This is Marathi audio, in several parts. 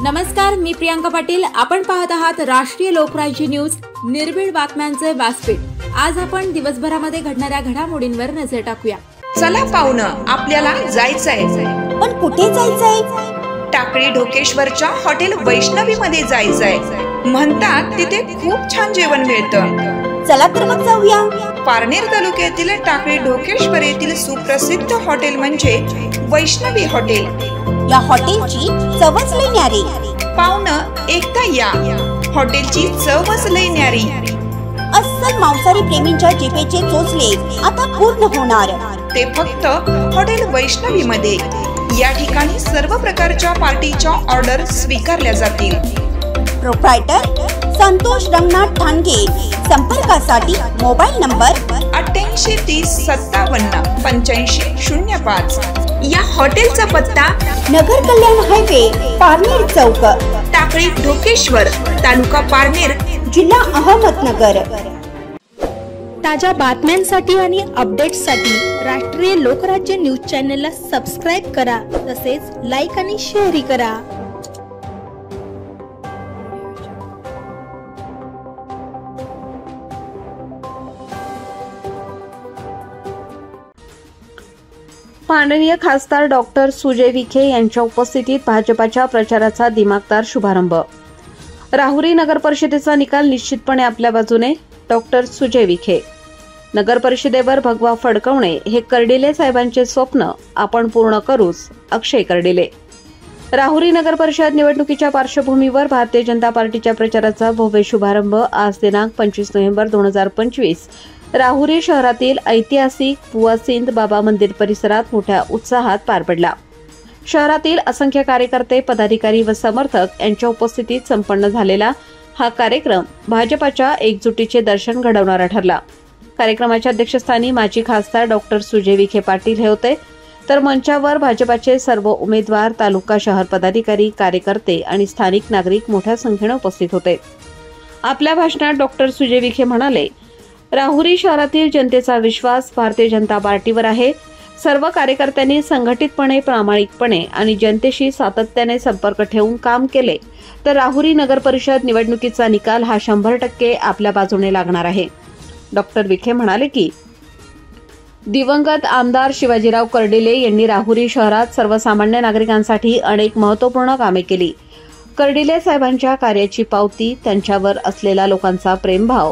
नमस्कार, मी प्रियांका पाटील. आपण पाहत आहात राष्ट्रीय लोकराज्य न्यूज, निर्भीड बातम्यांचे व्यासपीठ. आज आपण दिवसभरामध्ये घडणाऱ्या घडामोडींवर नजर टाकूया. चला पाहुणं, आपल्याला जायचंय. पण कुठे जायचंय? टाकळी ढोकेश्वरच्या हॉटेल वैष्णवी मध्ये जायचंय. म्हणतात तिथे खूप छान जेवण मिळतं. चला तर मग जाऊया. पारनेर तालुक्यातील टाकळी ढोकेश्वर येथील सुप्रसिद्ध हॉटेल म्हणजे वैष्णवी हॉटेल. या हॉटेलची चवच लई न्यारी. पाहुणं, एकदा या. हॉटेलची चवच लई न्यारी. अस्सल मांसाहारी प्रेमींच्या जिभेचे चोचले आता पूर्ण होणार. ते फक्त हॉटेल वैष्णवी मध्ये. या ठिकाणी सर्व प्रकारच्या पार्टीच्या ऑर्डर स्वीकारल्या जातील. प्रोप्रायटर संतोष रंगनाथ ठाणगे. संपर्कासाठी मोबाईल नंबर 88 30 57 85 05. या हॉटेलचा पत्ता नगर कल्याण हायवे, पारनेर चौक, टाकळी ढोकेश्वर, तालुका पारनेर, जिल्हा अहमदनगर. ताज्या बातम्यांसाठी आणि अपडेट्ससाठी राष्ट्रीय लोकराज्य न्यूज चॅनलला सबस्क्राईब करा. तसेच लाईक आणि शेअरही करा. माननीय खासदार डॉक्टर सुजय विखे यांच्या उपस्थितीत भाजपाच्या प्रचाराचा दिमागदार शुभारंभ. राहुरी नगर परिषदेचा निकाल निश्चितपणे आपल्या बाजूने. डॉक्टर सुजय विखे. नगर परिषदेवर भगवा फडकवणे हे कर्डिले साहेबांचे स्वप्न आपण पूर्ण करूच. अक्षय कर्डिले. राहुरी नगर परिषद निवडणुकीच्या पार्श्वभूमीवर भारतीय जनता पार्टीच्या प्रचाराचा भव्य शुभारंभ आज दिनांक 25 नोव्हेंबर 2025 राहुरी शहरातील ऐतिहासिक बुवासिंद बाबा मंदिर परिसरात मोठ्या उत्साहात पार पडला. शहरातील असंख्य कार्यकर्ते, पदाधिकारी व समर्थक यांच्या उपस्थितीत संपन्न झालेला हा कार्यक्रम भाजपाच्या एकजुटीचे दर्शन घडवणारा ठरला. कार्यक्रमाच्या अध्यक्षस्थानी माजी खासदार डॉक्टर सुजय विखे पाटील हे होते, तर मंचावर भाजपाचे सर्व उमेदवार, तालुका शहर पदाधिकारी, कार्यकर्ते आणि स्थानिक नागरिक मोठ्या संख्येने उपस्थित होते. आपल्या भाषणात डॉक्टर सुजय विखे म्हणाले, राहुरी शहरातील जनतेचा विश्वास भारतीय जनता पार्टीवर आहे. सर्व कार्यकर्त्यांनी संघटितपणे, प्रामाणिकपणे आणि जनतेशी सातत्याने संपर्क ठेवून काम केले तर राहुरी नगर परिषद निवडणुकीचा निकाल हा 100% आपल्या बाजूने लागणार आहे. डॉक्टर विखे म्हणाले की दिवंगत आमदार शिवाजीराव कर्डिले यांनी राहुरी शहरात सर्वसामान्य नागरिकांसाठी अनेक महत्त्वपूर्ण कामे केली. कर्डिले साहेबांच्या कार्याची पावती, त्यांच्यावर असलेला लोकांचा प्रेमभाव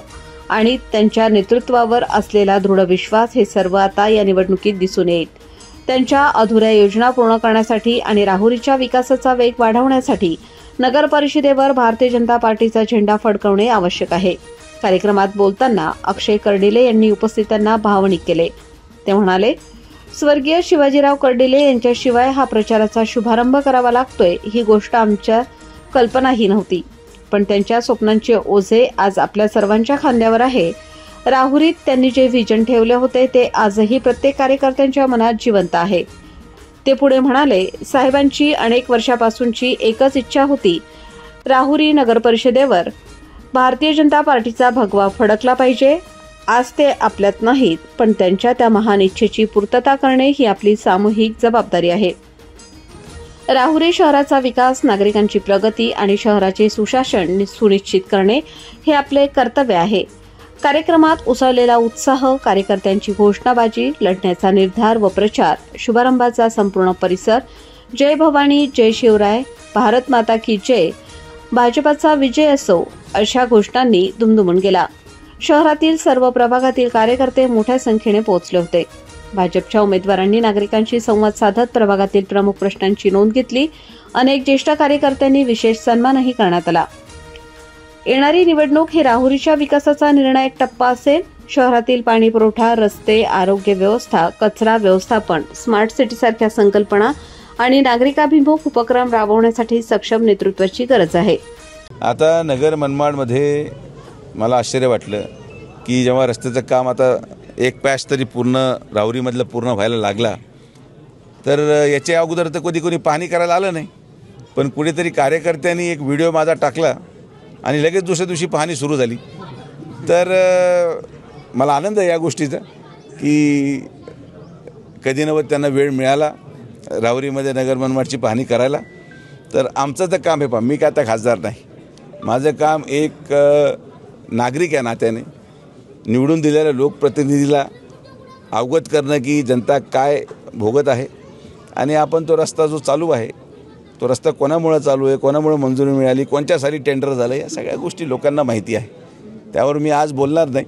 आणि त्यांच्या नेतृत्वावर असलेला दृढ विश्वास हे सर्व आता या निवडणुकीत दिसून येईल. त्यांच्या अधुऱ्या योजना पूर्ण करण्यासाठी आणि राहुरीच्या विकासाचा वेग वाढवण्यासाठी नगर परिषदेवर भारतीय जनता पार्टीचा झेंडा फडकवणे आवश्यक आहे. कार्यक्रमात बोलताना अक्षय कर्डिले यांनी उपस्थितांना भावनिक केले. ते म्हणाले, स्वर्गीय शिवाजीराव कर्डिले यांच्याशिवाय हा प्रचाराचा शुभारंभ करावा लागतोय ही गोष्ट आमच्या कल्पनाही नव्हती. पण त्यांच्या स्वप्नांचे ओझे आज आपल्या सर्वांच्या खांद्यावर आहे. राहुरीत त्यांनी जे व्हिजन ठेवले होते ते आजही प्रत्येक कार्यकर्त्यांच्या मनात जिवंत आहे. ते पुढे म्हणाले, साहेबांची अनेक वर्षापासूनची एकच इच्छा होती, राहुरी नगर परिषदेवर भारतीय जनता पार्टीचा भगवा फडकला पाहिजे. आज ते आपल्यात नाहीत, पण त्यांच्या त्या महान इच्छेची पूर्तता करणे ही आपली सामूहिक जबाबदारी आहे. राहुरी शहराचा विकास, नागरिकांची प्रगती आणि शहराचे सुशासन सुनिश्चित करणे हे आपले कर्तव्य आहे. कार्यक्रमात उसळलेला उत्साह, कार्यकर्त्यांची घोषणाबाजी, लढण्याचा निर्धार व प्रचार, शुभारंभाचा संपूर्ण परिसर, जय भवानी, जय शिवराय, भारत माता की जय, भाजपाचा विजय असो अशा घोषणांनी दुमदुमून गेला. शहरातील सर्व प्रभागातील कार्यकर्ते मोठ्या संख्येने पोहोचले होते. भाजपच्या उमेदवारांनी नागरिकांशी संवाद साधत प्रभागातील प्रमुख प्रश्नांची नोंद घेतली. अनेक ज्येष्ठ कार्यकर्त्यांनी विशेष सन्मानही करण्यात आला. येणारी निवडणूक ही राहुरीच्या विकासाचा निर्णायक टप्पा असेल. शहरातील पाणी पुरवठा, रस्ते, आरोग्य व्यवस्था, कचरा व्यवस्थापन, स्मार्ट सिटी सारख्या संकल्पना आणि नागरिकाभिमुख उपक्रम राबवण्यासाठी सक्षम नेतृत्वाची गरज आहे. आता नगर मनमाडमध्ये मला आश्चर्य वाटलं की जेव्हा रस्त्याचं काम आता एक पॅच तरी पूर्ण राहुरीमधलं पूर्ण व्हायला लागला, तर याच्या अगोदर तर कोणी पाहणी करायला आलं नाही. पण कुठेतरी कार्यकर्त्यांनी एक व्हिडिओ माझा टाकला आणि लगेच दुसऱ्या दिवशी पाहणी सुरू झाली. तर मला आनंद आहे या गोष्टीचा की कधी नव्हत त्यांना वेळ मिळाला राहुरीमध्ये नगर मनमाडची पाहणी करायला. तर आमचं तर काम हे पहा, मी काय आता खासदार नाही, माझं काम एक नागरिक या नात्याने निवडून दिलेल्या लोकप्रतिनिधीला अवगत करणं की जनता काय भोगत आहे आणि आपण तो रस्ता जो चालू आहे तो रस्ता कोणामुळे चालू आहे, कोणामुळे मंजुरी मिळाली, कोणत्या साली टेंडर झालं, या सगळ्या गोष्टी लोकांना माहिती आहे. त्यावर मी आज बोलणार नाही.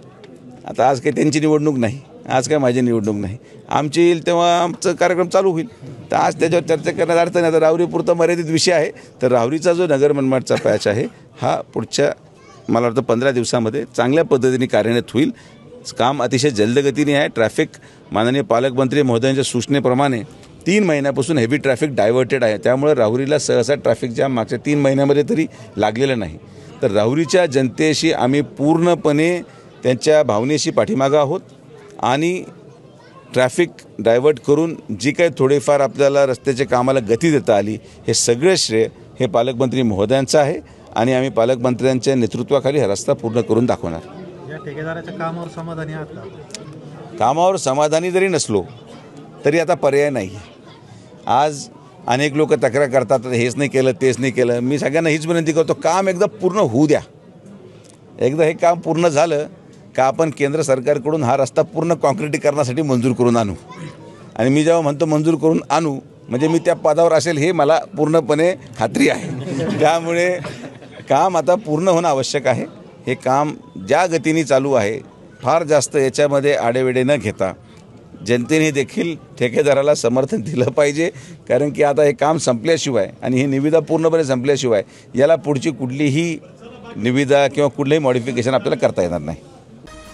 आता आज काही त्यांची निवडणूक नाही, आज काय माझी निवडणूक नाही. आमची येईल तेव्हा आमचं कार्यक्रम चालू होईल, तर आज त्याच्यावर चर्चा करण्यात अर्थ नाही. आता राहुरीपुरता मर्यादित विषय आहे. तर राहुरीचा जो नगर मनमाडचा पॅच आहे हा पुढच्या मला वाटतं 15 दिवसामध्ये चांगल्या पद्धतीने कार्यान्वित होईल. काम अतिशय जलदगतीने आहे. ट्रॅफिक माननीय पालकमंत्री महोदयांच्या सूचनेप्रमाणे 3 महिन्यापासून हेवी ट्रॅफिक डायव्हर्टेड आहे. त्यामुळे राहुरीला सहसा ट्रॅफिक जाम मागच्या 3 महिन्यामध्ये तरी लागलेलं नाही. तर राहुरीच्या जनतेशी आम्ही पूर्णपणे त्यांच्या भावनेशी पाठीमागं आहोत आणि ट्रॅफिक डायव्हर्ट करून जी काही थोडीफार आपल्याला रस्त्याच्या कामाला गती देता आली, हे सगळं श्रेय हे पालकमंत्री महोदयांचं आहे आणि आम्ही पालकमंत्र्यांच्या नेतृत्वाखाली हा रस्ता पूर्ण करून दाखवणार. या ठेकेदाराच्या कामावर समाधानी आहात का? कामावर समाधानी जरी नसलो तरी आता पर्याय नाही. आज अनेक लोक तक्रार करतात, हेच नाही केलं, तेच नाही केलं. मी सगळ्यांना हीच विनंती करतो, काम एकदा पूर्ण होऊ द्या. एकदा हे काम पूर्ण झालं का आपण केंद्र सरकारकडून हा रस्ता पूर्ण कॉन्क्रिटीकरणासाठी मंजूर करून आणू. आणि मी जेव्हा म्हणतो मंजूर करून आणू म्हणजे मी त्या पदावर असेल हे मला पूर्णपणे खात्री आहे. त्यामुळे काम आता पूर्ण होणं आवश्यक आहे. हे काम ज्या गतीने चालू आहे, फार जास्त याच्यामध्ये आडेवेडे न घेता जनतेने देखील ठेकेदाराला समर्थन दिलं पाहिजे. कारण की आता हे काम संपल्याशिवाय आणि ही निविदा पूर्णपणे संपल्याशिवाय याला पुढची कुठलीही निविदा किंवा कुठलंही मॉडिफिकेशन आपल्याला करता येणार नाही.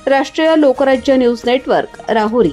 राष्ट्रीय लोकराज्य न्यूज नेटवर्क, राहुरी.